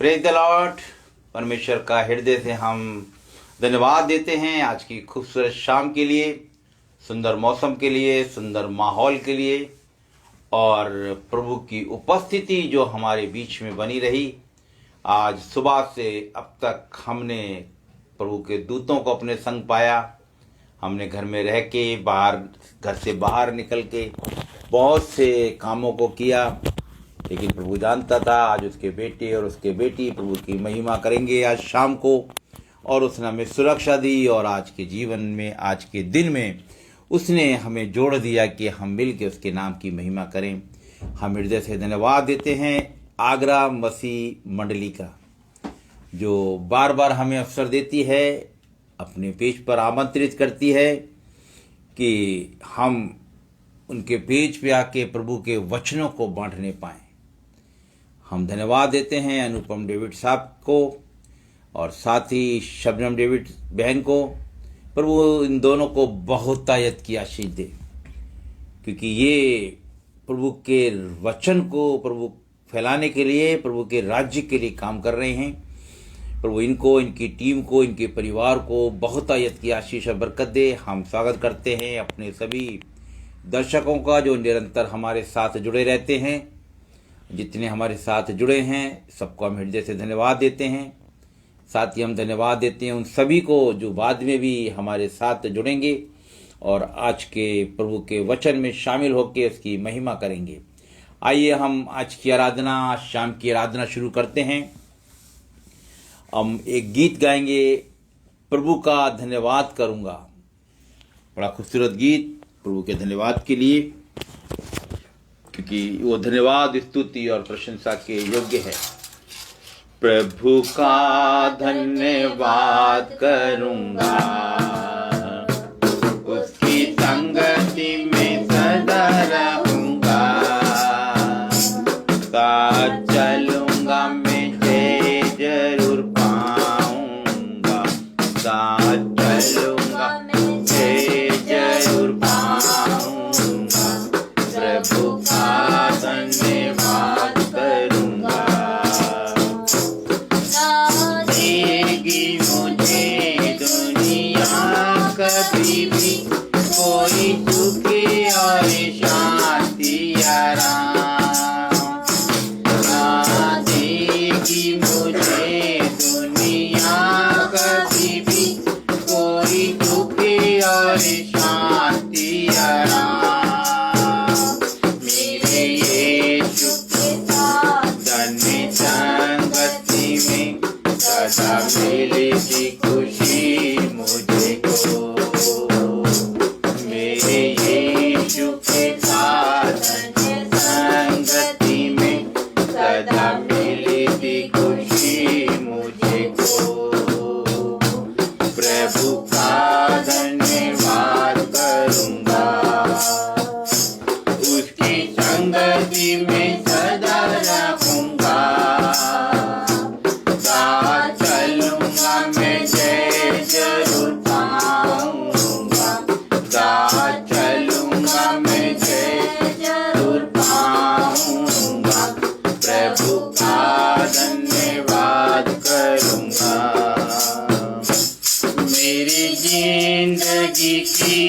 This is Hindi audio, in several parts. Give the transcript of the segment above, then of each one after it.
Praise the Lord. परमेश्वर का हृदय से हम धन्यवाद देते हैं आज की खूबसूरत शाम के लिए, सुंदर मौसम के लिए, सुंदर माहौल के लिए और प्रभु की उपस्थिति जो हमारे बीच में बनी रही। आज सुबह से अब तक हमने प्रभु के दूतों को अपने संग पाया। हमने घर में रह के, घर से बाहर निकल के बहुत से कामों को किया, लेकिन प्रभु जानता था आज उसके बेटे और उसके बेटी प्रभु की महिमा करेंगे आज शाम को, और उसने हमें सुरक्षा दी और आज के जीवन में, आज के दिन में उसने हमें जोड़ दिया कि हम मिल के उसके नाम की महिमा करें। हम हृदय से धन्यवाद देते हैं आगरा मसीह मंडली का, जो बार बार हमें अवसर देती है, अपने पेज पर आमंत्रित करती है कि हम उनके पेज पे आके प्रभु के वचनों को बांटने पाएं। हम धन्यवाद देते हैं अनुपम डेविड साहब को और साथ ही शबनम डेविड बहन को। प्रभु इन दोनों को बहुत तायत की आशीष दे, क्योंकि ये प्रभु के वचन को प्रभु फैलाने के लिए, प्रभु के राज्य के लिए काम कर रहे हैं। प्रभु इनको, इनकी टीम को, इनके परिवार को बहुत तायत की आशीष और बरकत दे। हम स्वागत करते हैं अपने सभी दर्शकों का जो निरंतर हमारे साथ जुड़े रहते हैं। जितने हमारे साथ जुड़े हैं सबको हम हृदय से धन्यवाद देते हैं। साथ ही हम धन्यवाद देते हैं उन सभी को जो बाद में भी हमारे साथ जुड़ेंगे और आज के प्रभु के वचन में शामिल होकर उसकी महिमा करेंगे। आइए हम आज की आराधना, शाम की आराधना शुरू करते हैं। हम एक गीत गाएंगे, प्रभु का धन्यवाद करूंगा। बड़ा खूबसूरत गीत प्रभु के धन्यवाद के लिए, क्योंकि वो धन्यवाद, स्तुति और प्रशंसा के योग्य है। प्रभु का धन्यवाद करूंगा, उसकी संगति में सदा रहूंगा। साथ चलूंगा मैं जय जरूर पाऊंगा, साथ चलूंगा मैं जय जरूर पाऊंगा। प्रभु का धन्यवाद करूंगा। देगी मुझे दुनिया कभी भी कोई दुखी और शांति आराम, ना देगी मुझे दुनिया कभी भी कोई दुखी और शांति आराम। सदा मिलेगी खुशी मुझे को, मेरे यीशु के साथ संगति में सदा मिलेगी खुशी मुझे को। प्रभु का धन्यवाद करूंगा, उसकी संगति में सदा रहूंगा। मैं जय जरूर पाऊंगा, साथ चलूंगा मैं जय जरूर पाऊंगा। प्रभु का धन्यवाद करूंगा। मेरी जिंदगी की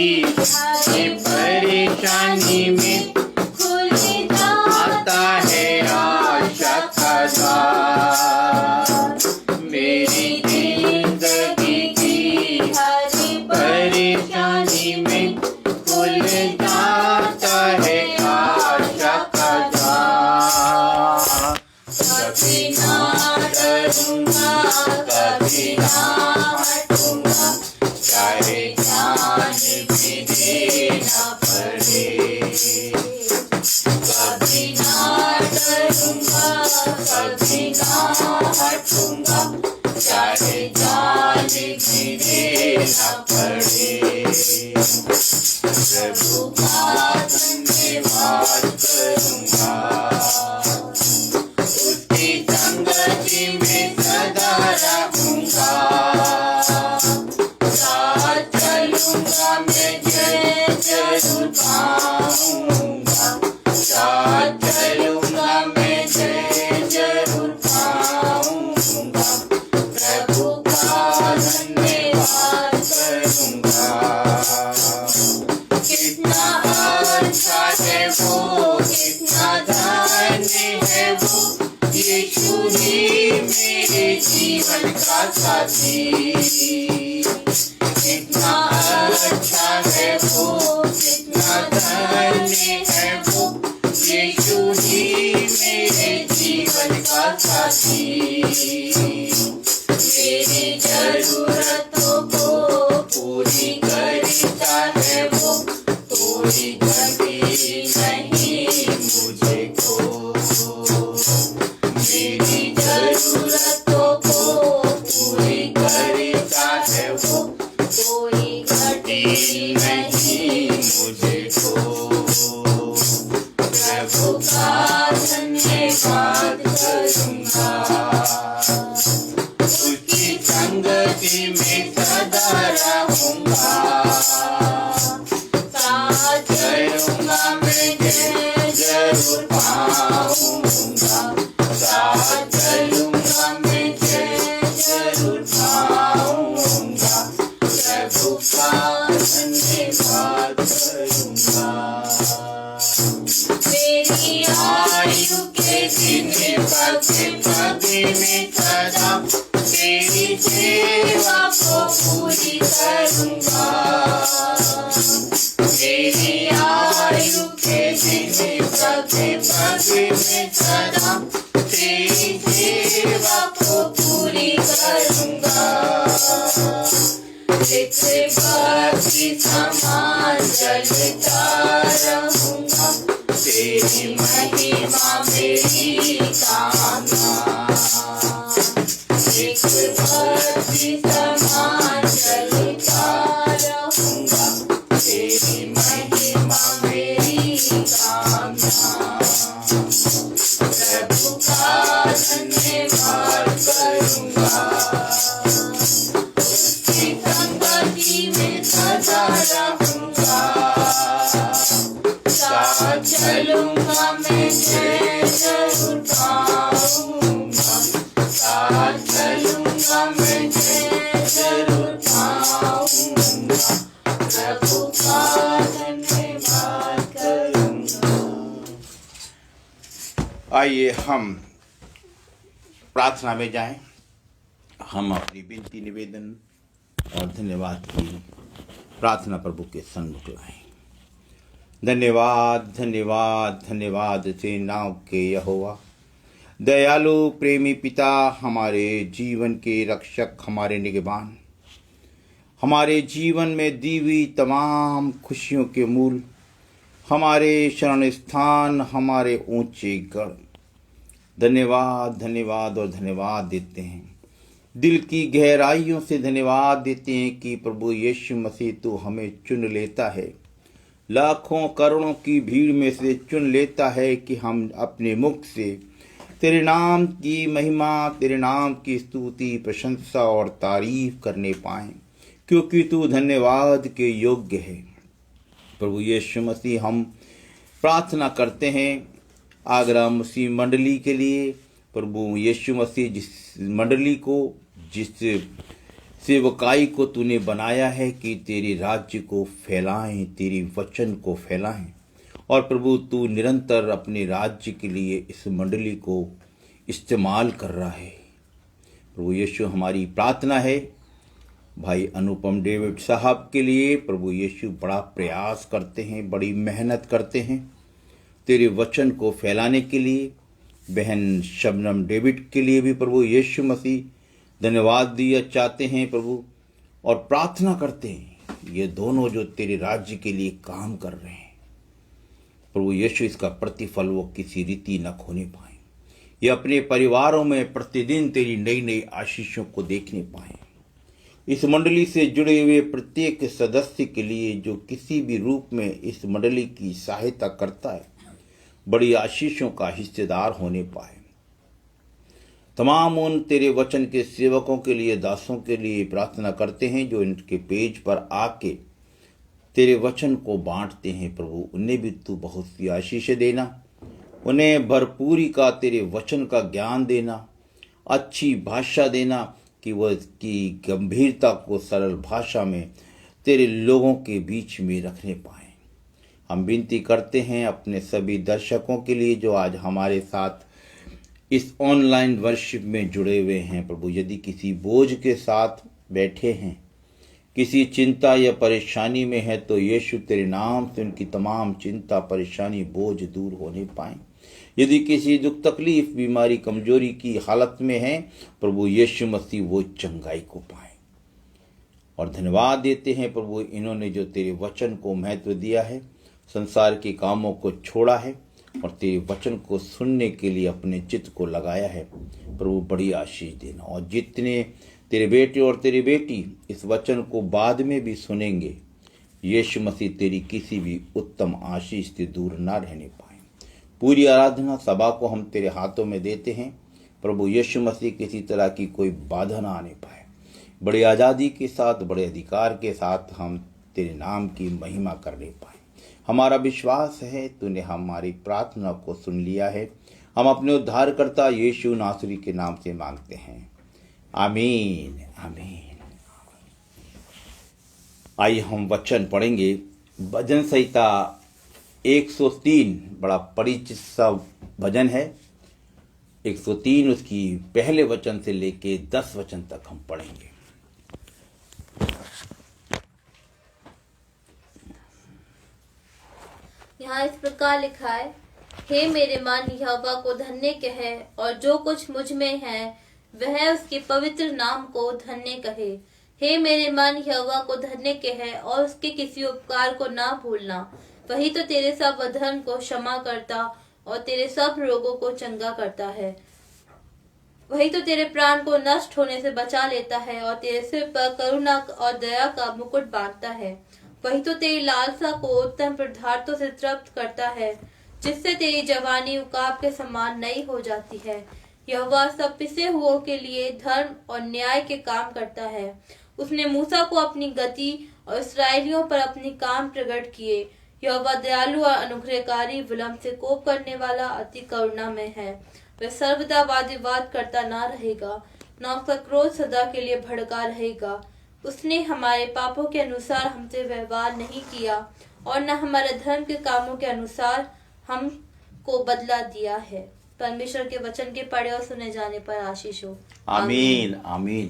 ये परेशानी में खुल जाता है आशा का द्वार। मेरी जिंदगी की हर परेशानी में खुल जाता है आशा का द्वार। कभी ना डरूंगा, कभी ना हटूंगा, चाहे जान भी देना पड़े। कभी ना डरूंगा, कभी ना हटूंगा, चाहे जान भी देना पड़े। प्रभु का धन्यवाद करूंगा, उसकी संगति में सदा रहूंगा। साथ चलूंगा मैं जय जरूर पाऊंगा, साथ चलूंगा मैं जय जरूर पाऊंगा। ही मेरे जीवन का साथी। कितना अच्छा है वो, कितना धन्य है वो, यीशु ही मेरे जीवन का साथी। मेरी जरूरतों को पूरी करता है वो, कोई घटी नहीं मुझे को। मेरी जरूरतों को पूरी करता है वो, कोई घटी नहीं मुझे को। प्रभु का धन्यवाद करूंगा, उसकी संगति में सदा रहूंगा। साथ चलूंगा मैं जरूर पाऊंगा, साथ चलूंगा मैं जरूर पाऊंगा। प्रभु का धन्यवाद करूंगा। मेरी आयु के दिन पग पग में सदा तेरी सेवा को पूरी करूंगा। मेरी आयु के दिन पग पग में सदा तेरी सेवा को पूरी करूंगा। एक बाकी समान चलता रहूंगा, तेरी महिमा मेरी कामना। एक बाकी समान चलता रहूंगा, तेरी महिमा मेरी कामना। प्रभु का धन्यवाद करूंगा, उसकी संगति में सदा रहूंगा। साथ चलूंगा मैं जरूर पाऊंगा, साथ चलूंगा मैं जरूर पाऊंगा। प्रभु का धन्यवाद करूंगा। आइए हम प्रार्थना में जाएं। हम अपनी विनती निवेदन और धन्यवाद की प्रार्थना प्रभु के सन्मुख लाएं। धन्यवाद धन्यवाद धन्यवाद सेनाओं के यहोवा, दयालु प्रेमी पिता, हमारे जीवन के रक्षक, हमारे निगहबान, हमारे जीवन में दी हुई तमाम खुशियों के मूल, हमारे शरण स्थान, हमारे ऊंचे गढ़, धन्यवाद धन्यवाद और धन्यवाद देते हैं। दिल की गहराइयों से धन्यवाद देते हैं कि प्रभु यीशु मसीह तू हमें चुन लेता है, लाखों करोड़ों की भीड़ में से चुन लेता है कि हम अपने मुख से तेरे नाम की महिमा, तेरे नाम की स्तुति, प्रशंसा और तारीफ करने पाएं, क्योंकि तू धन्यवाद के योग्य है। प्रभु यीशु मसीह, हम प्रार्थना करते हैं आगरा मसीह मंडली के लिए। प्रभु यीशु मसीह, जिस मंडली को, जिस सेवकाई को तूने बनाया है कि तेरे राज्य को फैलाएं, तेरी वचन को फैलाएं, और प्रभु तू निरंतर अपने राज्य के लिए इस मंडली को इस्तेमाल कर रहा है। प्रभु यीशु, हमारी प्रार्थना है भाई अनुपम डेविड साहब के लिए। प्रभु यीशु बड़ा प्रयास करते हैं, बड़ी मेहनत करते हैं तेरे वचन को फैलाने के लिए। बहन शबनम डेविड के लिए भी प्रभु यीशु मसीह धन्यवाद दिया चाहते हैं प्रभु, और प्रार्थना करते हैं ये दोनों जो तेरे राज्य के लिए काम कर रहे हैं, प्रभु यीशु इसका प्रतिफल वो किसी रीति न खोने पाए। ये अपने परिवारों में प्रतिदिन तेरी नई नई आशीषों को देखने पाए। इस मंडली से जुड़े हुए प्रत्येक सदस्य के लिए जो किसी भी रूप में इस मंडली की सहायता करता है, बड़ी आशीषों का हिस्सेदार होने पाए। तमाम उन तेरे वचन के सेवकों के लिए, दासों के लिए प्रार्थना करते हैं जो इनके पेज पर आके तेरे वचन को बांटते हैं। प्रभु उन्हें भी तू बहुत सी आशीष देना, उन्हें भरपूरी का तेरे वचन का ज्ञान देना, अच्छी भाषा देना कि वह की गंभीरता को सरल भाषा में तेरे लोगों के बीच में रखने पाएं। हम विनती करते हैं अपने सभी दर्शकों के लिए जो आज हमारे साथ इस ऑनलाइन वर्शिप में जुड़े हुए हैं प्रभु, यदि किसी बोझ के साथ बैठे हैं, किसी चिंता या परेशानी में है, तो यीशु तेरे नाम से उनकी तमाम चिंता परेशानी बोझ दूर होने पाए। यदि किसी दुख तकलीफ बीमारी कमजोरी की हालत में है, प्रभु यीशु मसीह वो चंगाई को पाए। और धन्यवाद देते हैं प्रभु, इन्होंने जो तेरे वचन को महत्व दिया है, संसार के कामों को छोड़ा है और तेरे वचन को सुनने के लिए अपने चित्त को लगाया है। प्रभु बड़ी आशीष देना। और जितने तेरे बेटे और तेरी बेटी इस वचन को बाद में भी सुनेंगे, यीशु मसीह तेरी किसी भी उत्तम आशीष से दूर ना रहने पाए। पूरी आराधना सभा को हम तेरे हाथों में देते हैं प्रभु। यीशु मसीह किसी तरह की कोई बाधा ना आने पाए। बड़ी आज़ादी के साथ, बड़े अधिकार के साथ हम तेरे नाम की महिमा करने पाए। हमारा विश्वास है तूने हमारी प्रार्थना को सुन लिया है। हम अपने उद्धारकर्ता यीशु नासरी के नाम से मांगते हैं, आमीन आमीन। आइए हम वचन पढ़ेंगे। भजन संहिता 103 बड़ा परिचित सा भजन है। 103 उसकी पहले वचन से लेके 10 वचन तक हम पढ़ेंगे। यहाँ इस प्रकार लिखा है, हे मेरे मन यहोवा को धन्य कहे, और जो कुछ मुझ में है वह उसके पवित्र नाम को धन्य कहे। हे मेरे मन यहोवा को धन्य कहे और उसके किसी उपकार को ना भूलना। वही तो तेरे सब अधर्म को क्षमा करता और तेरे सब रोगों को चंगा करता है। वही तो तेरे प्राण को नष्ट होने से बचा लेता है और तेरे सिर पर करुणा और दया का मुकुट बांधता है। वही तो तेरी लालसा को उत्तम पदार्थों से तृप्त करता है, जिससे तेरी जवानी उकाब के समान नई हो जाती है। यहोवा सब पिसे हुओं के लिए धर्म और न्याय के काम करता है। उसने मूसा को अपनी गति और इस्राएलियों पर अपनी काम प्रकट किए। यहोवा दयालु और अनुग्रहकारी, विलंब से कोप करने वाला, अति करुणा में है। वह सर्वदा वाद विवाद करता ना रहेगा, न उसका क्रोध सदा के लिए भड़का रहेगा। उसने हमारे पापों के अनुसार हमसे व्यवहार नहीं किया और न हमारे धर्म के कामों के अनुसार हमको बदला दिया है। परमेश्वर के वचन के पढ़े और सुने जाने पर आशीष हो। आमीन आमीन।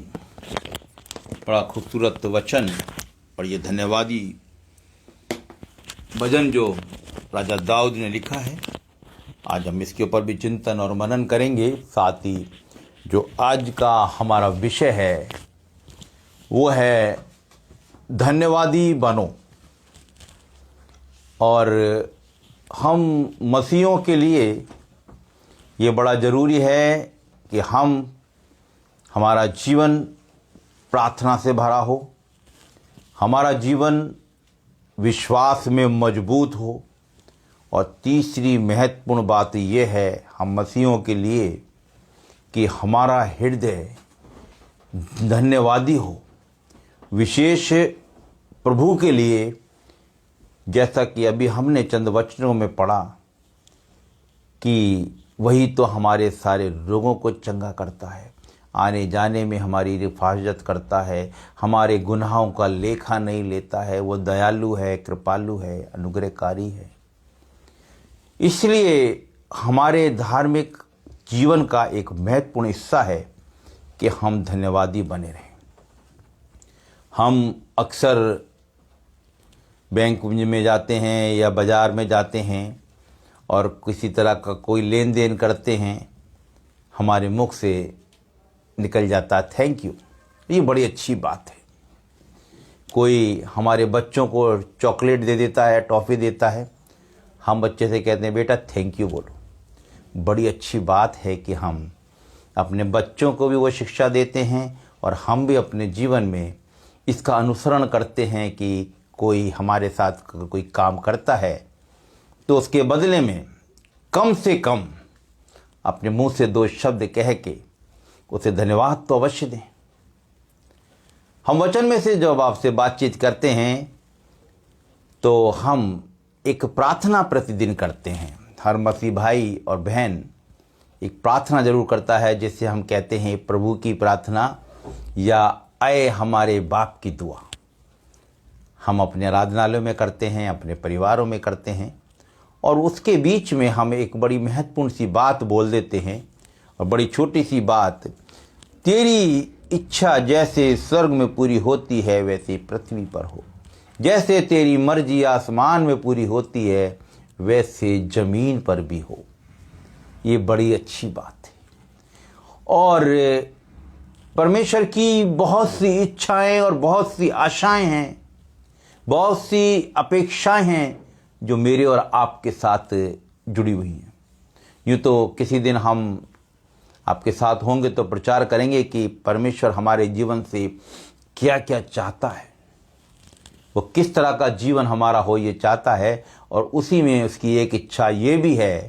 बड़ा खूबसूरत वचन और ये धन्यवादी भजन जो राजा दाऊद ने लिखा है, आज हम इसके ऊपर भी चिंतन और मनन करेंगे। साथ ही जो आज का हमारा विषय है वो है धन्यवादी बनो। और हम मसीहों के लिए ये बड़ा ज़रूरी है कि हमारा जीवन प्रार्थना से भरा हो, हमारा जीवन विश्वास में मजबूत हो। और तीसरी महत्वपूर्ण बात यह है हम मसीहों के लिए कि हमारा हृदय धन्यवादी हो, विशेष प्रभु के लिए। जैसा कि अभी हमने चंद वचनों में पढ़ा कि वही तो हमारे सारे रोगों को चंगा करता है, आने जाने में हमारी हिफाजत करता है, हमारे गुनाहों का लेखा नहीं लेता है। वो दयालु है, कृपालु है, अनुग्रहकारी है। इसलिए हमारे धार्मिक जीवन का एक महत्वपूर्ण हिस्सा है कि हम धन्यवादी बने रहें। हम अक्सर बैंक में जाते हैं या बाज़ार में जाते हैं और किसी तरह का कोई लेन देन करते हैं, हमारे मुख से निकल जाता है थैंक यू। ये बड़ी अच्छी बात है। कोई हमारे बच्चों को चॉकलेट दे देता है, टॉफ़ी देता है, हम बच्चे से कहते हैं बेटा थैंक यू बोलो। बड़ी अच्छी बात है कि हम अपने बच्चों को भी वो शिक्षा देते हैं और हम भी अपने जीवन में इसका अनुसरण करते हैं कि कोई हमारे साथ कोई काम करता है तो उसके बदले में कम से कम अपने मुंह से 2 शब्द कह के उसे धन्यवाद तो अवश्य दें। हम वचन में से जब आपसे बातचीत करते हैं तो हम एक प्रार्थना प्रतिदिन करते हैं। हर मसीह भाई और बहन एक प्रार्थना जरूर करता है जिसे हम कहते हैं प्रभु की प्रार्थना या आए हमारे बाप की दुआ। हम अपने आराधनालयों में करते हैं, अपने परिवारों में करते हैं और उसके बीच में हम एक बड़ी महत्वपूर्ण सी बात बोल देते हैं और बड़ी छोटी सी बात, तेरी इच्छा जैसे स्वर्ग में पूरी होती है वैसे पृथ्वी पर हो, जैसे तेरी मर्जी आसमान में पूरी होती है वैसे जमीन पर भी हो। ये बड़ी अच्छी बात है। और परमेश्वर की बहुत सी इच्छाएं और बहुत सी आशाएं हैं, बहुत सी अपेक्षाएं हैं जो मेरे और आपके साथ जुड़ी हुई हैं। यूँ तो किसी दिन हम आपके साथ होंगे तो प्रचार करेंगे कि परमेश्वर हमारे जीवन से क्या क्या चाहता है, वो किस तरह का जीवन हमारा हो ये चाहता है। और उसी में उसकी एक इच्छा ये भी है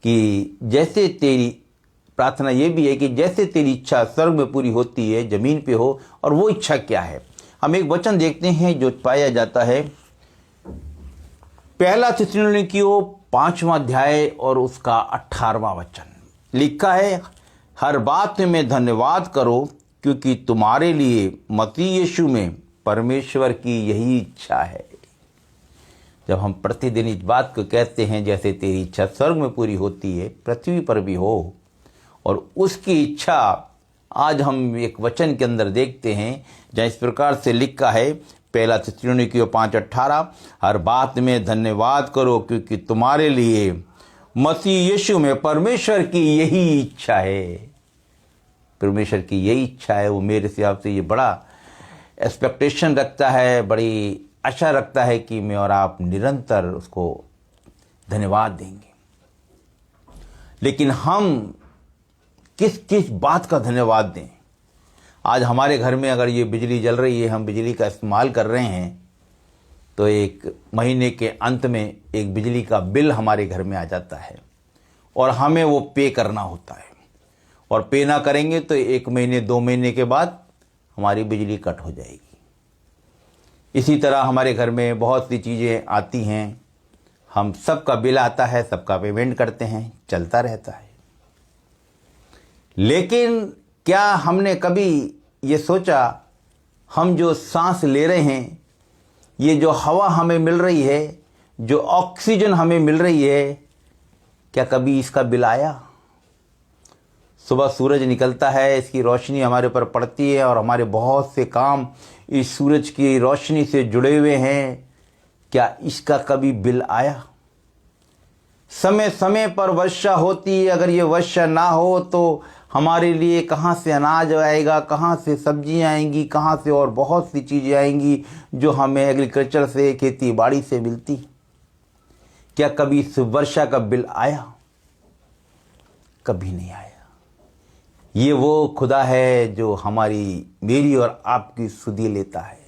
कि जैसे तेरी प्रार्थना ये भी है कि जैसे तेरी इच्छा स्वर्ग में पूरी होती है जमीन पे हो। और वो इच्छा क्या है, हम एक वचन देखते हैं जो पाया जाता है पहला थिस्सलुनीकियों 5वां अध्याय और उसका 18वां वचन। लिखा है, हर बात में धन्यवाद करो क्योंकि तुम्हारे लिए मसीह यीशु में परमेश्वर की यही इच्छा है। जब हम प्रतिदिन इस बात को कहते हैं जैसे तेरी इच्छा स्वर्ग में पूरी होती है पृथ्वी पर भी हो, और उसकी इच्छा आज हम एक वचन के अंदर देखते हैं जहाँ इस प्रकार से लिखा है पहला थिस्सलुनीकियों 5:18, हर बात में धन्यवाद करो क्योंकि तुम्हारे लिए मसीह यीशु में परमेश्वर की यही इच्छा है। परमेश्वर की यही इच्छा है। वो मेरे से आपसे ये बड़ा एक्सपेक्टेशन रखता है, बड़ी आशा रखता है कि मैं और आप निरंतर उसको धन्यवाद देंगे। लेकिन हम किस किस बात का धन्यवाद दें? आज हमारे घर में अगर ये बिजली जल रही है, हम बिजली का इस्तेमाल कर रहे हैं, तो एक महीने के अंत में एक बिजली का बिल हमारे घर में आ जाता है और हमें वो पे करना होता है। और पे ना करेंगे तो 1 महीने 2 महीने के बाद हमारी बिजली कट हो जाएगी। इसी तरह हमारे घर में बहुत सी चीज़ें आती हैं, हम सबका बिल आता है, सबका पेमेंट करते हैं, चलता रहता है। लेकिन क्या हमने कभी ये सोचा, हम जो सांस ले रहे हैं, ये जो हवा हमें मिल रही है, जो ऑक्सीजन हमें मिल रही है, क्या कभी इसका बिल आया? सुबह सूरज निकलता है, इसकी रोशनी हमारे ऊपर पड़ती है और हमारे बहुत से काम इस सूरज की रोशनी से जुड़े हुए हैं। क्या इसका कभी बिल आया? समय समय पर वर्षा होती है, अगर ये वर्षा ना हो तो हमारे लिए कहाँ से अनाज आएगा, कहाँ से सब्जियाँ आएंगी, कहाँ से और बहुत सी चीज़ें आएंगी जो हमें एग्रीकल्चर से, खेती बाड़ी से मिलती। क्या कभी इस वर्षा का बिल आया? कभी नहीं आया। ये वो खुदा है जो हमारी, मेरी और आपकी सुधि लेता है।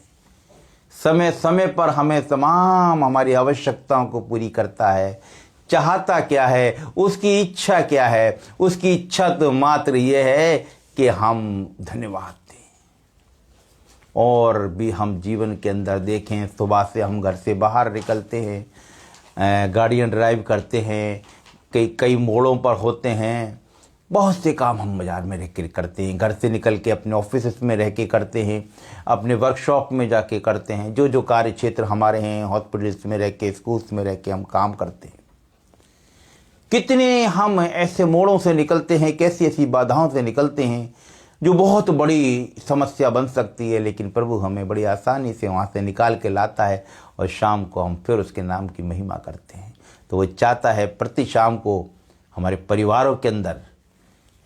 समय समय पर हमें तमाम हमारी आवश्यकताओं को पूरी करता है। चाहता क्या है, उसकी इच्छा क्या है? उसकी इच्छा तो मात्र ये है कि हम धन्यवाद दें। और भी हम जीवन के अंदर देखें, सुबह से हम घर से बाहर निकलते हैं, गाड़ियाँ ड्राइव करते हैं, कई मोड़ों पर होते हैं, बहुत से काम हम बाज़ार में रह के करते हैं, घर से निकल के अपने ऑफिस में रह के करते हैं, अपने वर्कशॉप में जाके करते हैं, जो कार्य क्षेत्र हमारे हैं, हॉस्पिटल्स में रह के, स्कूल्स में रह के हम काम करते हैं। कितने हम ऐसे मोड़ों से निकलते हैं, कैसी ऐसी बाधाओं से निकलते हैं जो बहुत बड़ी समस्या बन सकती है, लेकिन प्रभु हमें बड़ी आसानी से वहाँ से निकाल के लाता है और शाम को हम फिर उसके नाम की महिमा करते हैं। तो वो चाहता है प्रति शाम को हमारे परिवारों के अंदर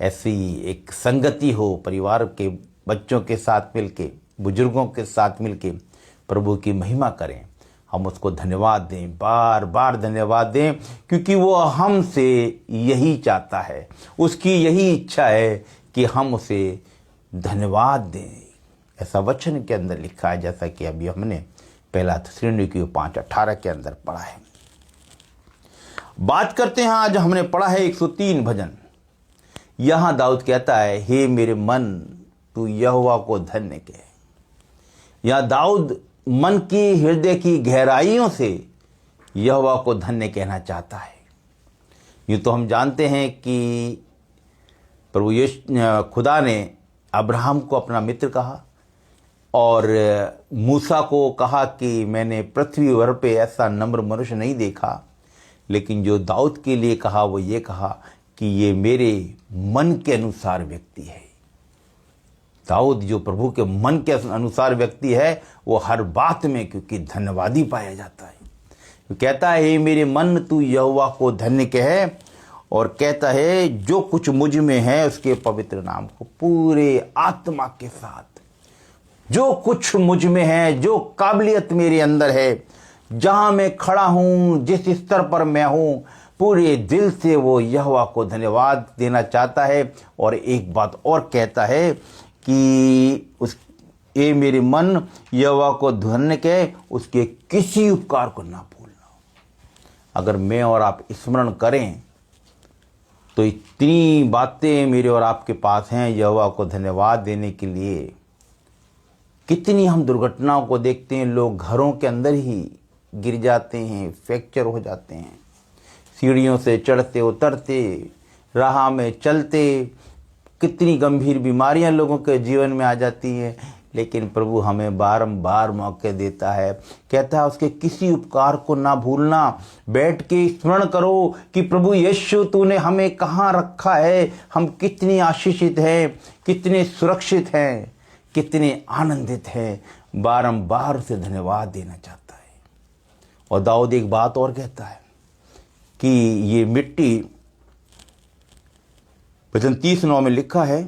ऐसी एक संगति हो, परिवार के बच्चों के साथ मिलके, बुजुर्गों के साथ मिलके प्रभु की महिमा करें। हम उसको धन्यवाद दें, बार बार धन्यवाद दें, क्योंकि वो हमसे यही चाहता है, उसकी यही इच्छा है कि हम उसे धन्यवाद दें। ऐसा वचन के अंदर लिखा है, जैसा कि अभी हमने पहला थिस्सलुनीकियों 5:18 के अंदर पढ़ा है। बात करते हैं, आज हमने पढ़ा है 103 भजन। यहाँ दाऊद कहता है, हे मेरे मन तू यहोवा को धन्य कह। यहाँ दाऊद मन की, हृदय की गहराइयों से यहोवा को धन्य कहना चाहता है। यूँ तो हम जानते हैं कि प्रभु यीशु खुदा ने अब्राहम को अपना मित्र कहा और मूसा को कहा कि मैंने पृथ्वी भर पे ऐसा नम्र मनुष्य नहीं देखा। लेकिन जो दाऊद के लिए कहा वो ये कहा कि ये मेरे मन के अनुसार व्यक्ति है। दाऊद जो प्रभु के मन के अनुसार व्यक्ति है वो हर बात में क्योंकि धन्यवादी पाया जाता है। वो कहता है हे मेरे मन तू यहोवा को धन्य कह, और कहता है जो कुछ मुझ में है उसके पवित्र नाम को पूरे आत्मा के साथ। जो कुछ मुझ में है, जो काबिलियत मेरे अंदर है, जहां मैं खड़ा हूं, जिस स्तर पर मैं हूं, पूरे दिल से वो यहोवा को धन्यवाद देना चाहता है। और एक बात और कहता है कि ए मेरे मन यहोवा को धन्य कह, उसके किसी उपकार को ना भूलना। अगर मैं और आप स्मरण करें तो इतनी बातें मेरे और आपके पास हैं यहोवा को धन्यवाद देने के लिए। कितनी हम दुर्घटनाओं को देखते हैं, लोग घरों के अंदर ही गिर जाते हैं, फ्रैक्चर हो जाते हैं, सीढ़ियों से चढ़ते उतरते, राह में चलते, कितनी गंभीर बीमारियां लोगों के जीवन में आ जाती हैं। लेकिन प्रभु हमें बारंबार मौके देता है, कहता है उसके किसी उपकार को ना भूलना। बैठ के स्मरण करो कि प्रभु यीशु तूने हमें कहाँ रखा है, हम कितने आशीषित हैं, कितने सुरक्षित हैं, कितने आनंदित हैं। बारंबार उसे धन्यवाद देना चाहता है। और दाऊद एक बात और कहता है कि ये मिट्टी, वचन 30:9 में लिखा है,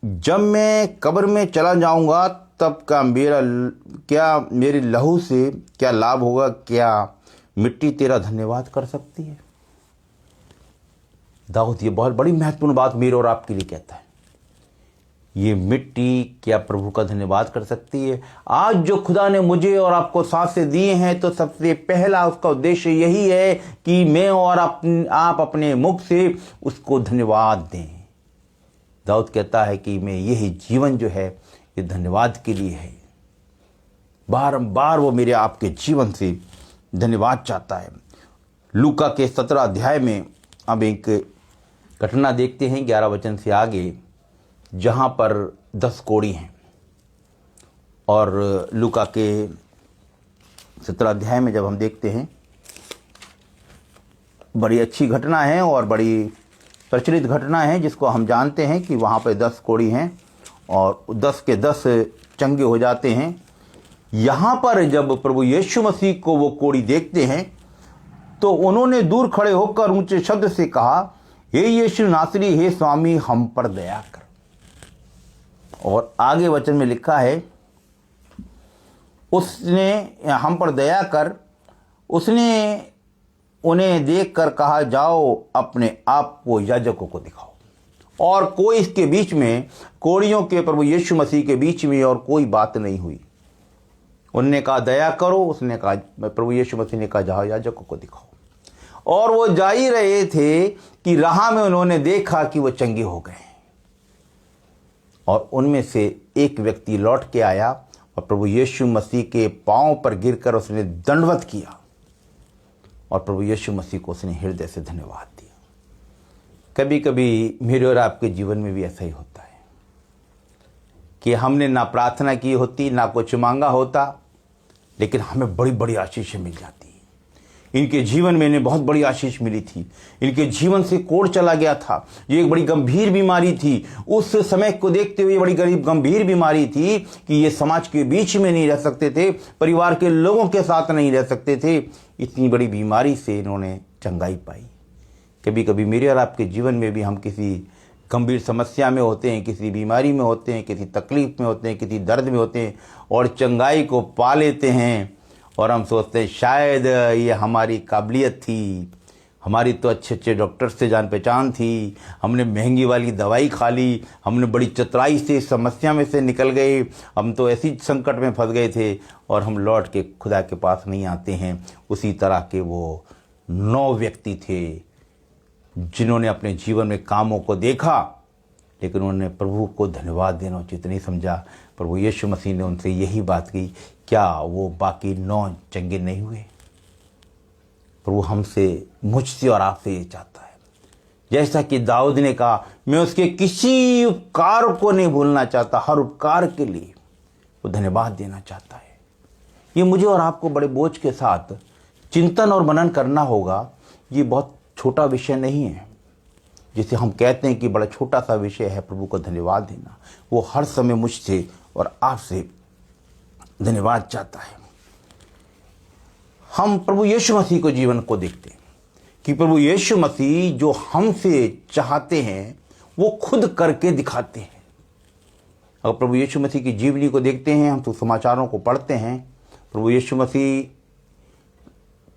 जब मैं कब्र में चला जाऊंगा तब क्या मेरे लहू से क्या लाभ होगा, क्या मिट्टी तेरा धन्यवाद कर सकती है। दाऊद ये बहुत बड़ी महत्वपूर्ण बात मेरे और आपके लिए कहता है। ये मिट्टी क्या प्रभु का धन्यवाद कर सकती है। आज जो खुदा ने मुझे और आपको सांसें दिए हैं तो सबसे पहला उसका उद्देश्य यही है कि मैं और आप अपने मुख से उसको धन्यवाद दें। दाऊद कहता है कि मैं यही जीवन जो है ये धन्यवाद के लिए है। बारंबार वो मेरे आपके जीवन से धन्यवाद चाहता है। लूका के 17 अध्याय में अब एक घटना देखते हैं 11 वचन से आगे, जहाँ पर 10 कोढ़ी हैं। और लूका के 17 अध्याय में जब हम देखते हैं, बड़ी अच्छी घटना है और बड़ी प्रचलित घटना है, जिसको हम जानते हैं कि वहाँ पर 10 कोढ़ी हैं और 10 के 10 चंगे हो जाते हैं। यहाँ पर जब प्रभु यीशु मसीह को वो कोढ़ी देखते हैं तो उन्होंने दूर खड़े होकर ऊंचे शब्द से कहा, हे यीशु नासरी, हे स्वामी, हम पर दया कर। और आगे वचन में लिखा है, उसने हम पर दया कर, उसने उन्हें देखकर कहा, जाओ अपने आप को याजकों को दिखाओ। और कोई इसके बीच में, कोढ़ियों के प्रभु यीशु मसीह के बीच में और कोई बात नहीं हुई। उनने कहा दया करो, उसने कहा, प्रभु यीशु मसीह ने कहा जाओ याजकों को दिखाओ। और वो जा ही रहे थे कि राह में उन्होंने देखा कि वो चंगे हो गए। और उनमें से एक व्यक्ति लौट के आया और प्रभु यीशु मसीह के पांव पर गिरकर उसने दंडवत किया और प्रभु यीशु मसीह को उसने हृदय से धन्यवाद दिया। कभी कभी मेरे और आपके जीवन में भी ऐसा ही होता है कि हमने ना प्रार्थना की होती, ना कुछ मांगा होता, लेकिन हमें बड़ी बड़ी आशीषें मिल जाती। इनके जीवन में इन्हें बहुत बड़ी आशीष मिली थी। इनके जीवन से कोढ़ चला गया था। ये एक बड़ी गंभीर बीमारी थी। उस समय को देखते हुए बड़ी गंभीर बीमारी थी कि ये समाज के बीच में नहीं रह सकते थे, परिवार के लोगों के साथ नहीं रह सकते थे। इतनी बड़ी बीमारी से इन्होंने चंगाई पाई। कभी कभी मेरे और आपके जीवन में भी हम किसी गंभीर समस्या में होते हैं, किसी बीमारी में होते हैं, किसी तकलीफ में होते हैं, किसी दर्द में होते हैं और चंगाई को पा लेते हैं और हम सोचते हैं शायद ये हमारी काबिलियत थी, हमारी तो अच्छे अच्छे डॉक्टर से जान पहचान थी, हमने महंगी वाली दवाई खा ली, हमने बड़ी चतुराई से इस समस्या में से निकल गए, हम तो ऐसी संकट में फंस गए थे और हम लौट के खुदा के पास नहीं आते हैं। उसी तरह के वो 9 व्यक्ति थे जिन्होंने अपने जीवन में कामों को देखा, लेकिन उन्होंने प्रभु को धन्यवाद देना उचित नहीं समझा। प्रभु यीशु मसीह ने उनसे यही बात की, क्या वो बाकी 9 चंगे नहीं हुए? प्रभु हमसे, मुझसे और आपसे ये चाहता है, जैसा कि दाऊद ने कहा, मैं उसके किसी उपकार को नहीं भूलना चाहता, हर उपकार के लिए वो धन्यवाद देना चाहता है। ये मुझे और आपको बड़े बोझ के साथ चिंतन और मनन करना होगा। ये बहुत छोटा विषय नहीं है। जिसे हम कहते हैं कि बड़ा छोटा सा विषय है प्रभु को धन्यवाद देना, वो हर समय मुझसे और आपसे धन्यवाद चाहता है। हम प्रभु यीशु मसीह को जीवन को देखते हैं कि प्रभु यीशु मसीह जो हमसे चाहते हैं वो खुद करके दिखाते हैं। अगर प्रभु यीशु मसीह की जीवनी को देखते हैं, हम तो समाचारों को पढ़ते हैं, प्रभु यीशु मसीह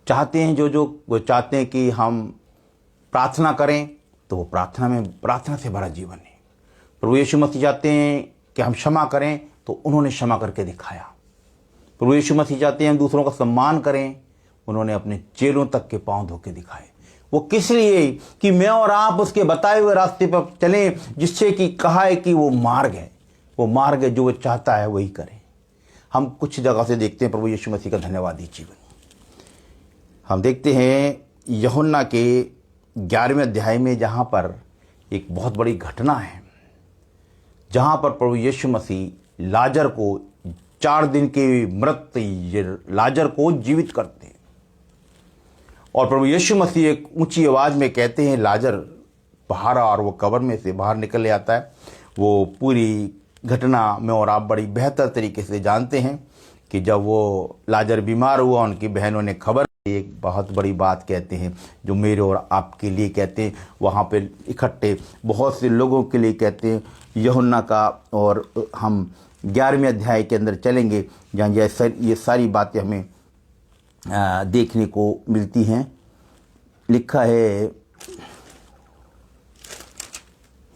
चाहते हैं जो वो चाहते हैं कि हम प्रार्थना करें तो वो प्रार्थना से भरा जीवन है। प्रभु यीशु मसीह चाहते हैं कि हम क्षमा करें तो उन्होंने क्षमा करके दिखाया। प्रभु यीशु मसीह चाहते हैं हम दूसरों का सम्मान करें, उन्होंने अपने चेलों तक के पांव धो के दिखाए। वो किस लिए? कि मैं और आप उसके बताए हुए रास्ते पर चलें, जिससे कि कहा है कि वो मार्ग है जो वो चाहता है वही करें। हम कुछ जगह से देखते हैं प्रभु यीशु मसीह का धन्यवादी जीवन। हम देखते हैं यूहन्ना के 11वें अध्याय में, जहाँ पर एक बहुत बड़ी घटना है, जहाँ पर प्रभु यीशु मसीह लाजर को 4 दिन के मृत लाजर को जीवित करते हैं। और प्रभु यीशु मसीह एक ऊंची आवाज़ में कहते हैं लाजर बाहर आ, और वो कब्र में से बाहर निकल आता है। वो पूरी घटना में और आप बड़ी बेहतर तरीके से जानते हैं कि जब वो लाजर बीमार हुआ, उनकी बहनों ने खबर, एक बहुत बड़ी बात कहते हैं जो मेरे और आपके लिए कहते हैं, वहाँ पे इकट्ठे बहुत से लोगों के लिए कहते हैं यूहन्ना का। और हम 11वें अध्याय के अंदर चलेंगे जहाँ ये सारी बातें हमें देखने को मिलती हैं। लिखा है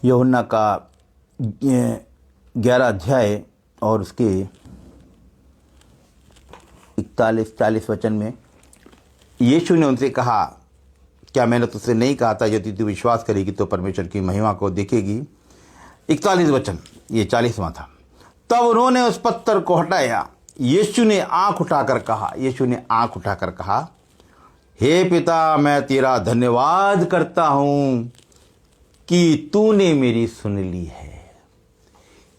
यूहन्ना का 11 अध्याय और उसके 41-40 वचन में, यीशु ने उनसे कहा, क्या मैंने तुझसे नहीं कहा था यदि तू विश्वास करेगी तो परमेश्वर की महिमा को देखेगी। 41 वचन, ये 40वां था। तब उन्होंने उस पत्थर को हटाया। यीशु ने आंख उठाकर कहा, हे पिता, मैं तेरा धन्यवाद करता हूं कि तूने मेरी सुन ली है।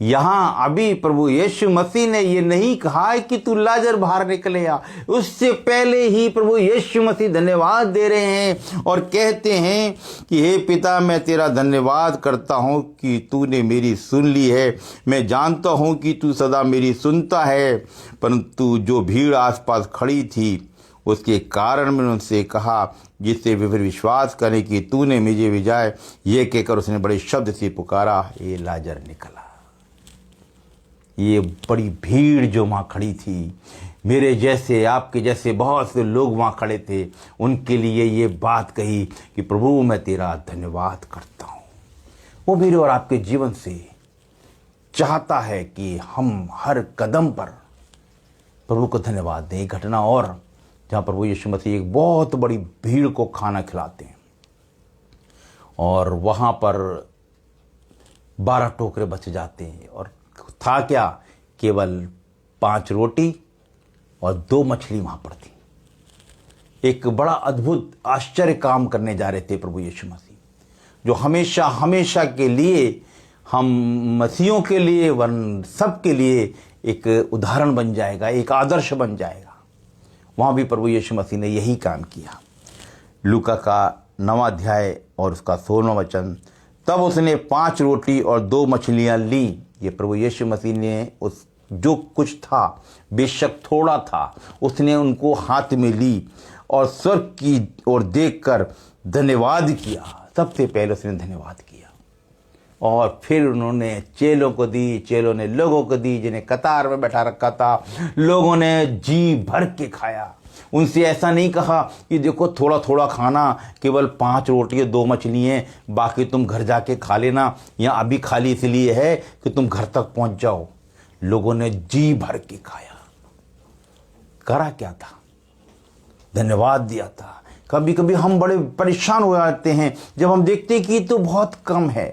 यहाँ अभी प्रभु यीशु मसीह ने ये नहीं कहा है कि तू लाजर बाहर निकले आ, उससे पहले ही प्रभु यीशु मसीह धन्यवाद दे रहे हैं और कहते हैं कि हे पिता, मैं तेरा धन्यवाद करता हूँ कि तूने मेरी सुन ली है। मैं जानता हूँ कि तू सदा मेरी सुनता है, परंतु जो भीड़ आसपास खड़ी थी उसके कारण मैंने उनसे कहा, जिससे वे फिर विश्वास करें कि तूने मुझे भेजा। ये कहकर उसने बड़े शब्द से पुकारा, ये लाजर निकला। ये बड़ी भीड़ जो वहाँ खड़ी थी, मेरे जैसे आपके जैसे बहुत से लोग वहाँ खड़े थे, उनके लिए ये बात कही कि प्रभु मैं तेरा धन्यवाद करता हूँ। वो मेरे और आपके जीवन से चाहता है कि हम हर कदम पर प्रभु को धन्यवाद दें। एक घटना और, जहाँ प्रभु यीशु मसीह एक बहुत बड़ी भीड़ को खाना खिलाते हैं और वहाँ पर 12 टोकरे बच जाते हैं। और था क्या? केवल 5 रोटी और 2 मछली वहाँ पर थी। एक बड़ा अद्भुत आश्चर्य काम करने जा रहे थे प्रभु यीशु मसीह, जो हमेशा के लिए हम मसीहों के लिए वरन सबके लिए एक उदाहरण बन जाएगा, एक आदर्श बन जाएगा। वहाँ भी प्रभु यीशु मसीह ने यही काम किया। लूका का 9वां अध्याय और उसका 16वां वचन, तब उसने 5 रोटी और 2 मछलियाँ ली। ये प्रभु यीशु मसीह ने उस जो कुछ था, बेशक थोड़ा था, उसने उनको हाथ में ली और स्वर्ग की ओर देखकर धन्यवाद किया। सबसे पहले उसने धन्यवाद किया और फिर उन्होंने चेलों को दी। चेलों ने लोगों को दी, जिन्हें कतार में बैठा रखा था। लोगों ने जी भर के खाया। उनसे ऐसा नहीं कहा कि देखो थोड़ा थोड़ा खाना, केवल 5 रोटी 2 मछली हैं, बाकी तुम घर जाके खा लेना, या अभी खाली इसलिए है कि तुम घर तक पहुंच जाओ। लोगों ने जी भर के खाया। करा क्या था? धन्यवाद दिया था। कभी कभी हम बड़े परेशान हो जाते हैं जब हम देखते हैं कि तो बहुत कम है,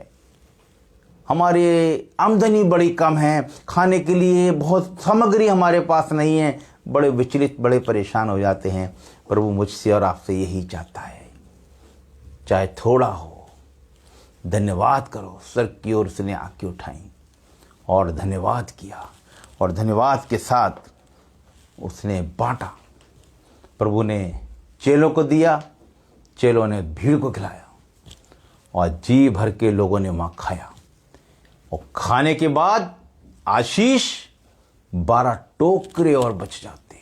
हमारे आमदनी बड़ी कम है, खाने के लिए बहुत सामग्री हमारे पास नहीं है, बड़े विचलित, बड़े परेशान हो जाते हैं। प्रभु मुझसे और आपसे यही चाहता है, चाहे थोड़ा हो, धन्यवाद करो। स्वर्ग की ओर उसने आंखें उठाई और धन्यवाद किया और धन्यवाद के साथ उसने बांटा। प्रभु ने चेलों को दिया, चेलों ने भीड़ को खिलाया और जी भर के लोगों ने वहाँ खाया। और खाने के बाद आशीष 12 टोकरे और बच जाते।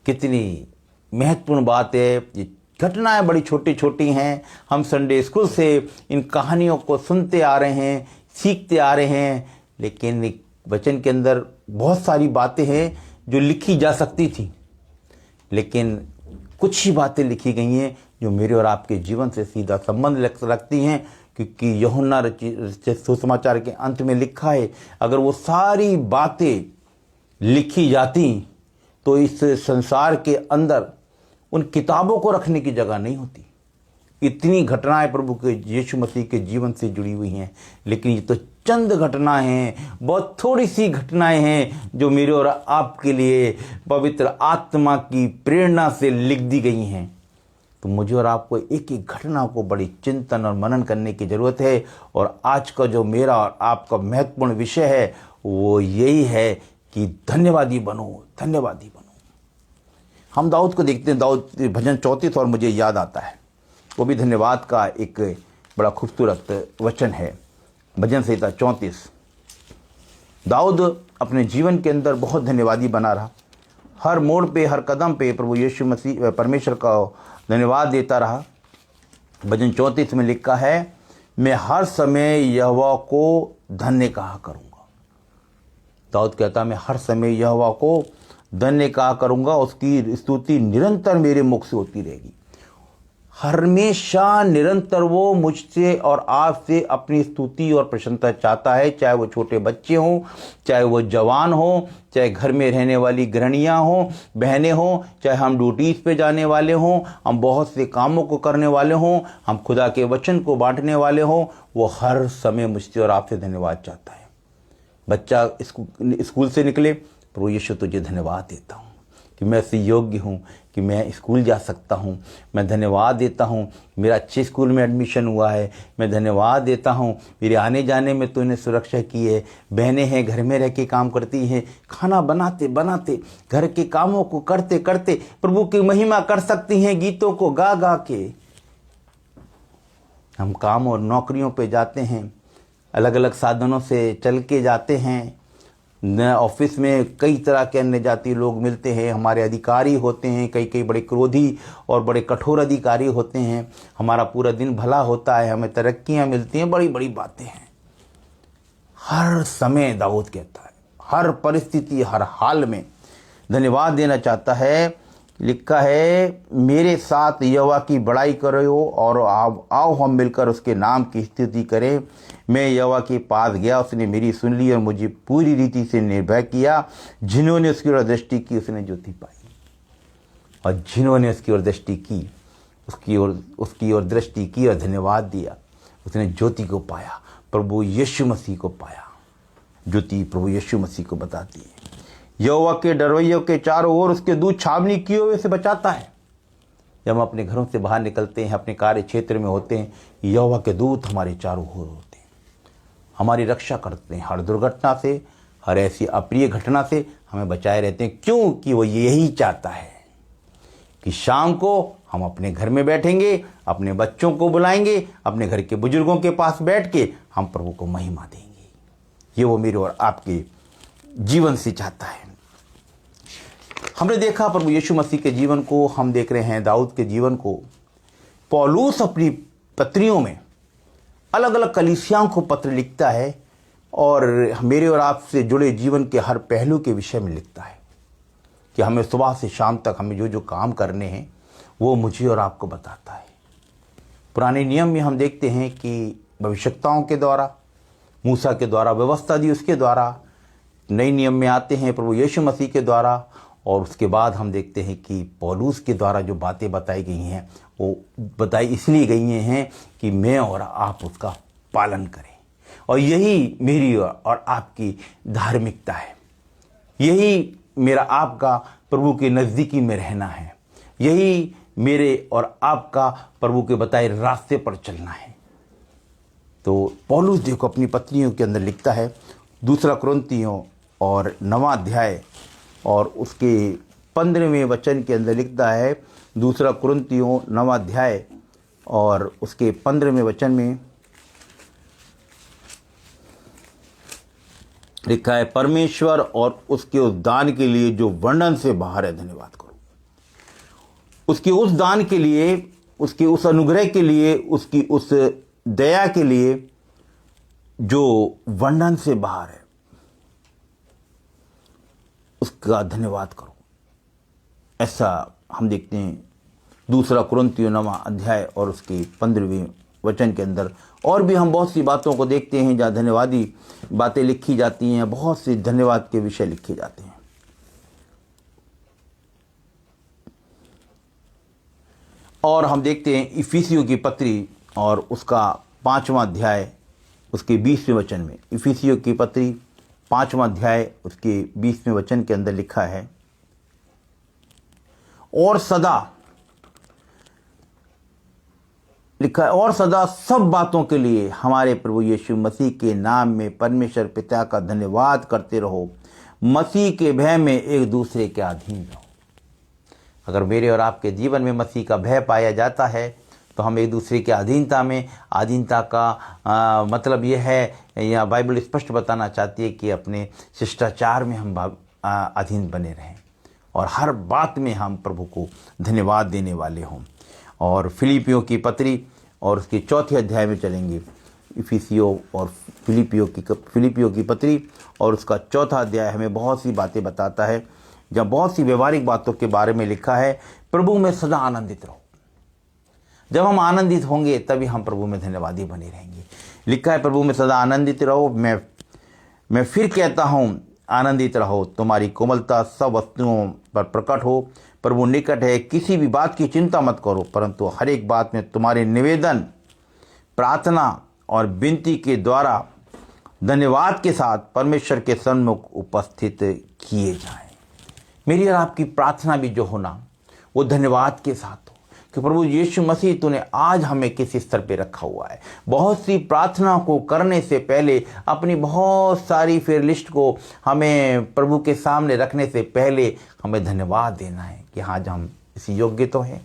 कितनी महत्वपूर्ण बात है। ये घटनाएं बड़ी छोटी छोटी हैं। हम संडे स्कूल से इन कहानियों को सुनते आ रहे हैं, सीखते आ रहे हैं, लेकिन वचन के अंदर बहुत सारी बातें हैं जो लिखी जा सकती थी, लेकिन कुछ ही बातें लिखी गई हैं जो मेरे और आपके जीवन से सीधा संबंध रखती हैं। क्योंकि यूहन्ना रचित सुसमाचार के अंत में लिखा है, अगर वो सारी बातें लिखी जाती तो इस संसार के अंदर उन किताबों को रखने की जगह नहीं होती। इतनी घटनाएं प्रभु के यीशु मसीह के जीवन से जुड़ी हुई हैं, लेकिन ये तो चंद घटनाएं हैं, बहुत थोड़ी सी घटनाएं हैं जो मेरे और आपके लिए पवित्र आत्मा की प्रेरणा से लिख दी गई हैं। तो मुझे और आपको एक एक घटना को बड़ी चिंतन और मनन करने की ज़रूरत है। और आज का जो मेरा और आपका महत्वपूर्ण विषय है वो यही है कि धन्यवादी बनो, धन्यवादी बनो। हम दाऊद को देखते हैं, दाऊद भजन 34 और मुझे याद आता है, वो भी धन्यवाद का एक बड़ा खूबसूरत वचन है। भजन संहिता 34। दाऊद अपने जीवन के अंदर बहुत धन्यवादी बना रहा। हर मोड़ पे, हर कदम पे प्रभु यीशु मसीह परमेश्वर का धन्यवाद देता रहा। भजन 34 में लिखा है, मैं हर समय यहोवा को धन्य कहा करूँगा। दाऊद कहता, मैं हर समय यहोवा को धन्य कहा करूँगा, उसकी स्तुति निरंतर मेरे मुख से होती रहेगी। हमेशा निरंतर वो मुझसे और आपसे अपनी स्तुति और प्रशंसा चाहता है, चाहे वो छोटे बच्चे हों, चाहे वो जवान हों, चाहे घर में रहने वाली गृहणियाँ हों, बहनें हों, चाहे हम ड्यूटीज़ पे जाने वाले हों, हम बहुत से कामों को करने वाले हों, हम खुदा के वचन को बांटने वाले हों, वो हर समय मुझसे और आपसे धन्यवाद चाहता है। बच्चा स्कूल से निकले, प्रभु यीशु तुझे धन्यवाद देता हूँ कि मैं इससे योग्य हूँ कि मैं स्कूल जा सकता हूँ। मैं धन्यवाद देता हूँ मेरा अच्छे स्कूल में एडमिशन हुआ है। मैं धन्यवाद देता हूँ मेरे आने जाने में तूने सुरक्षा की है। बहनें हैं, घर में रह के काम करती हैं, खाना बनाते बनाते, घर के कामों को करते करते प्रभु की महिमा कर सकती हैं, गीतों को गा गा के। हम काम और नौकरियों पे जाते हैं, अलग अलग साधनों से चल के जाते हैं। ऑफिस में कई तरह के अन्य जाति लोग मिलते हैं, हमारे अधिकारी होते हैं, कई कई बड़े क्रोधी और बड़े कठोर अधिकारी होते हैं। हमारा पूरा दिन भला होता है, हमें तरक्कियां मिलती हैं, बड़ी बड़ी बातें हैं। हर समय दाऊद कहता है, हर परिस्थिति, हर हाल में धन्यवाद देना चाहता है। लिखा है, मेरे साथ यहोवा की बड़ाई करो और आओ हम मिलकर उसके नाम की स्तुति करें। मैं यहोवा के पास गया, उसने मेरी सुन ली और मुझे पूरी रीति से निर्भय किया। जिन्होंने उसकी ओर दृष्टि की उसने ज्योति पाई, और जिन्होंने उसकी ओर दृष्टि की उसकी ओर दृष्टि की और धन्यवाद दिया, उसने ज्योति को पाया, प्रभु यीशु मसीह को पाया। ज्योति प्रभु यीशु मसीह को बताती है। यहोवा के डरवैयों के चारों ओर उसके दूत छावनी किए हुए से बचाता है। जब हम अपने घरों से बाहर निकलते हैं, अपने कार्य क्षेत्र में होते हैं, यहोवा के दूत हमारे चारों ओर होते हैं, हमारी रक्षा करते हैं। हर दुर्घटना से, हर ऐसी अप्रिय घटना से हमें बचाए रहते हैं, क्योंकि वो यही चाहता है कि शाम को हम अपने घर में बैठेंगे, अपने बच्चों को बुलाएंगे, अपने घर के बुजुर्गों के पास बैठ के हम प्रभु को महिमा देंगे। ये वो मेरे और आपके जीवन से चाहता है। हमने देखा प्रभु यीशु मसीह के जीवन को, हम देख रहे हैं दाऊद के जीवन को। पौलुस अपनी पत्रियों में अलग अलग कलीसियाओं को पत्र लिखता है और मेरे और आपसे जुड़े जीवन के हर पहलू के विषय में लिखता है कि हमें सुबह से शाम तक हमें जो जो काम करने हैं वो मुझे और आपको बताता है। पुराने नियम में हम देखते हैं कि भविष्यवक्ताओं के द्वारा, मूसा के द्वारा व्यवस्था दी, उसके द्वारा। नए नियम में आते हैं प्रभु यीशु मसीह के द्वारा, और उसके बाद हम देखते हैं कि पौलुस के द्वारा जो बातें बताई गई हैं वो बताई इसलिए गई हैं कि मैं और आप उसका पालन करें। और यही मेरी और आपकी धार्मिकता है, यही मेरा आपका प्रभु के नज़दीकी में रहना है, यही मेरे और आपका प्रभु के बताए रास्ते पर चलना है। तो पौलुस देखो अपनी पत्नियों के अंदर लिखता है, 2 कुरिन्थियों और 9वां अध्याय और उसके 15वें वचन के अंदर लिखता है, 2 कुरिन्थियों 9वां अध्याय और उसके 15वें वचन में लिखा है, परमेश्वर और उसके उस दान के लिए जो वर्णन से बाहर है, धन्यवाद करो। उसके उस दान के लिए, उसके उस अनुग्रह के लिए, उसकी उस दया के लिए जो वर्णन से बाहर है, उसका धन्यवाद करो। ऐसा हम देखते हैं 2 कुरिन्थियों 9वां अध्याय और उसकी 15वें वचन के अंदर। और भी हम बहुत सी बातों को देखते हैं जहाँ धन्यवादी बातें लिखी जाती हैं, बहुत से धन्यवाद के विषय लिखे जाते हैं। और हम देखते हैं इफिसियों की पत्री और उसका 5वां अध्याय उसके 20वें वचन में, इफिसियों की पत्री 5वां अध्याय उसके 20वें वचन के अंदर लिखा है, और सदा लिखा है, और सदा सब बातों के लिए हमारे प्रभु यीशु मसीह के नाम में परमेश्वर पिता का धन्यवाद करते रहो। मसीह के भय में एक दूसरे के अधीन रहो। अगर मेरे और आपके जीवन में मसीह का भय पाया जाता है तो हम एक दूसरे की अधीनता में, अधीनता का मतलब यह है, या बाइबल स्पष्ट बताना चाहती है कि अपने शिष्टाचार में हम अधीन बने रहें और हर बात में हम प्रभु को धन्यवाद देने वाले हों। और फिलिपियों की पत्री और उसके 4थे अध्याय में चलेंगे। इफिसियों और फिलिपियों की पत्री और उसका 4था अध्याय हमें बहुत सी बातें बताता है, जहाँ बहुत सी व्यवहारिक बातों के बारे में लिखा है। प्रभु में सदा आनंदित रहो। जब हम आनंदित होंगे तभी हम प्रभु में धन्यवादी बने रहेंगे। लिखा है, प्रभु में सदा आनंदित रहो। मैं फिर कहता हूँ, आनंदित रहो। तुम्हारी कोमलता सब वस्तुओं पर प्रकट हो। प्रभु निकट है। किसी भी बात की चिंता मत करो, परंतु हर एक बात में तुम्हारे निवेदन, प्रार्थना और विनती के द्वारा धन्यवाद के साथ परमेश्वर के सन्मुख उपस्थित किए जाएं। मेरी और आपकी प्रार्थना भी जो होना वो धन्यवाद के साथ हो कि प्रभु यीशु मसीह तूने आज हमें किस स्तर पे रखा हुआ है। बहुत सी प्रार्थना को करने से पहले, अपनी बहुत सारी फिर लिस्ट को हमें प्रभु के सामने रखने से पहले हमें धन्यवाद देना है कि आज हम इस योग्य तो हैं।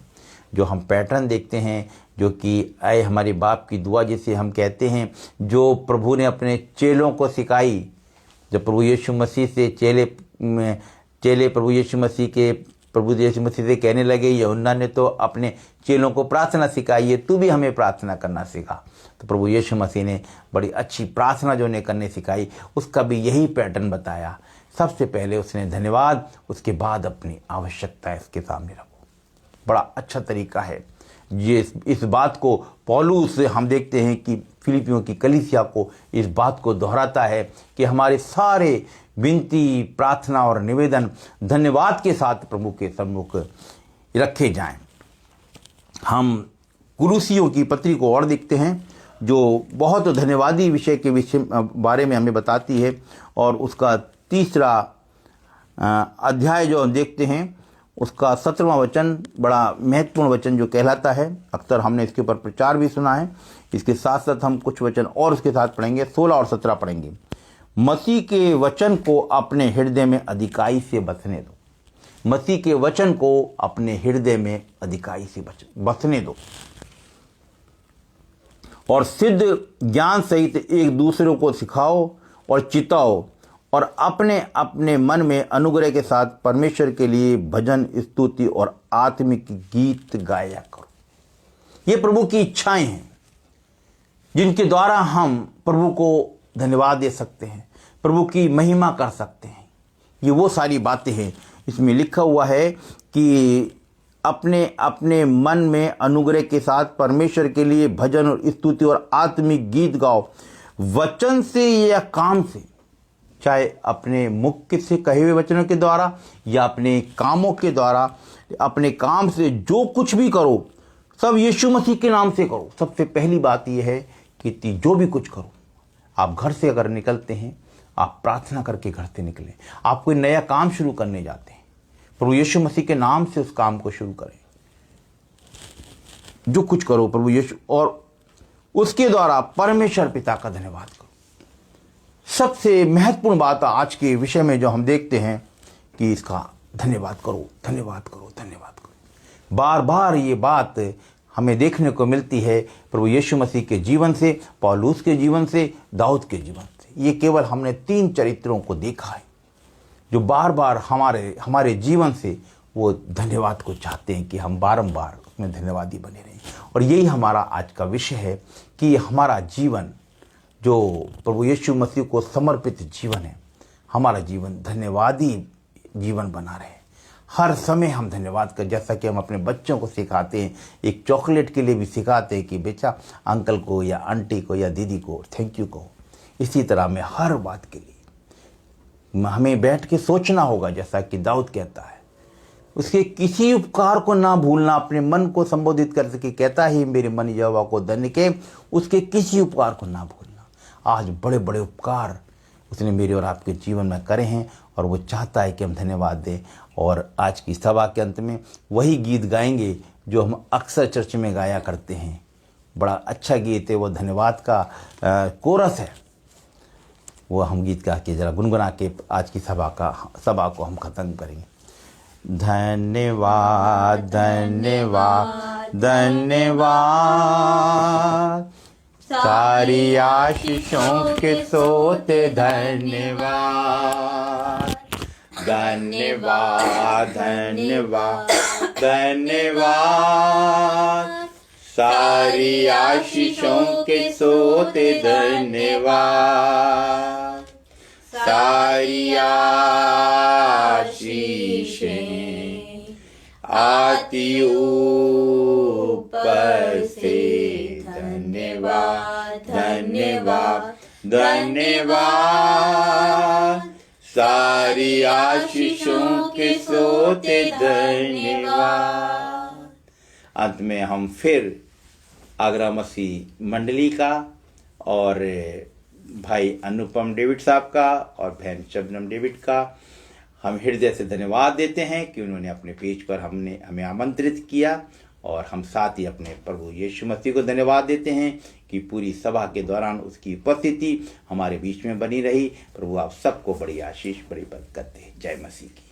जो हम पैटर्न देखते हैं, जो कि आए हमारे बाप की दुआ जिसे हम कहते हैं, जो प्रभु ने अपने चेलों को सिखाई। जब प्रभु यीशु मसीह से चेले प्रभु यीशु मसीह से कहने लगे, यूहन्ना ने तो अपने चेलों को प्रार्थना सिखाई है, तू भी हमें प्रार्थना करना सिखा। तो प्रभु यीशु मसीह ने बड़ी अच्छी प्रार्थना जो उन्हें करने सिखाई, उसका भी यही पैटर्न बताया। सबसे पहले उसने धन्यवाद, उसके बाद अपनी आवश्यकता इसके सामने रखो। बड़ा अच्छा तरीका है ये। इस बात को पौलुस हम देखते हैं कि फिलिपियों की कलीसिया को इस बात को दोहराता है कि हमारे सारे विनती, प्रार्थना और निवेदन धन्यवाद के साथ प्रभु के सम्मुख रखे जाएं। हम कुलुसियों की पत्री को और देखते हैं जो बहुत धन्यवादी विषय के बारे में हमें बताती है। और उसका 3रा अध्याय जो हम देखते हैं, उसका 17वां वचन बड़ा महत्वपूर्ण वचन जो कहलाता है। अक्सर हमने इसके ऊपर प्रचार भी सुना है। इसके साथ साथ हम कुछ वचन और उसके साथ पढ़ेंगे, 16 और 17 पढ़ेंगे। मसीह के वचन को अपने हृदय में अधिकाई से बसने दो। मसीह के वचन को अपने हृदय में अधिकाई से बसने दो और सिद्ध ज्ञान सहित एक दूसरे को सिखाओ और चिताओ और अपने अपने मन में अनुग्रह के साथ परमेश्वर के लिए भजन, स्तुति और आत्मिक गीत गाया करो। ये प्रभु की इच्छाएं हैं जिनके द्वारा हम प्रभु को धन्यवाद दे सकते हैं, प्रभु की महिमा कर सकते हैं। ये वो सारी बातें हैं। इसमें लिखा हुआ है कि अपने अपने मन में अनुग्रह के साथ परमेश्वर के लिए भजन और स्तुति और आत्मिक गीत गाओ, वचन से या काम से, चाहे अपने मुख से कहे हुए वचनों के द्वारा या अपने कामों के द्वारा। अपने काम से जो कुछ भी करो सब यीशु मसीह के नाम से करो। सबसे पहली बात यह है कि जो भी कुछ करो, आप घर से अगर निकलते हैं, आप प्रार्थना करके घर से निकलें। आप कोई नया काम शुरू करने जाते हैं, प्रभु यीशु मसीह के नाम से उस काम को शुरू करें। जो कुछ करो प्रभु यीशु, और उसके द्वारा परमेश्वर पिता का धन्यवाद करो। सबसे महत्वपूर्ण बात आज के विषय में जो हम देखते हैं कि इसका धन्यवाद करो, धन्यवाद करो, धन्यवाद करो। बार बार ये बात हमें देखने को मिलती है प्रभु यीशु मसीह के जीवन से, पौलुस के जीवन से, दाऊद के जीवन से। ये केवल हमने 3 चरित्रों को देखा है जो बार बार हमारे जीवन से वो धन्यवाद को चाहते हैं कि हम बारंबार उसमें धन्यवादी बने रहें। और यही हमारा आज का विषय है कि हमारा जीवन जो प्रभु यीशु मसीह को समर्पित जीवन है, हमारा जीवन धन्यवादी जीवन बना रहे। हर समय हम धन्यवाद कर, जैसा कि हम अपने बच्चों को सिखाते हैं, एक चॉकलेट के लिए भी सिखाते हैं कि बेटा अंकल को या आंटी को या दीदी को थैंक यू कहो। इसी तरह में हर बात के लिए हमें बैठ के सोचना होगा, जैसा कि दाऊद कहता है, उसके किसी उपकार को ना भूलना, अपने मन को संबोधित कर सके, कहता ही मेरे मन यहोवा को धन्य के, उसके किसी उपकार को ना भूलना। आज बड़े बड़े उपकार उसने मेरे और आपके जीवन में करे हैं और वो चाहता है कि हम धन्यवाद दें। और आज की सभा के अंत में वही गीत गाएंगे जो हम अक्सर चर्च में गाया करते हैं। बड़ा अच्छा गीत है वो, धन्यवाद का कोरस है। वो हम गीत गा के जरा गुनगुना के आज की सभा को हम खत्म करेंगे। धन्यवाद धन्यवाद धन्यवाद, सारी आशीषों के सोते धन्यवाद। धन्यवाद धन्यवाद धन्यवाद, सारी आशीषों के सोते धन्यवाद। सारी आशीषें आती ऊपर से, धन्यवाद धन्यवाद धन्यवाद, सारी आशीषों के सोते धन्यवाद। अंत में हम फिर आगरा मसीह मंडली का और भाई अनुपम डेविड साहब का और बहन शबनम डेविड का हम हृदय से धन्यवाद देते हैं कि उन्होंने अपने पेज पर हमें आमंत्रित किया। और हम साथ ही अपने प्रभु यीशु मसीह को धन्यवाद देते हैं कि पूरी सभा के दौरान उसकी उपस्थिति हमारे बीच में बनी रही। प्रभु आप सबको बड़ी आशीष, बड़ी बरकत दे। जय मसीह की।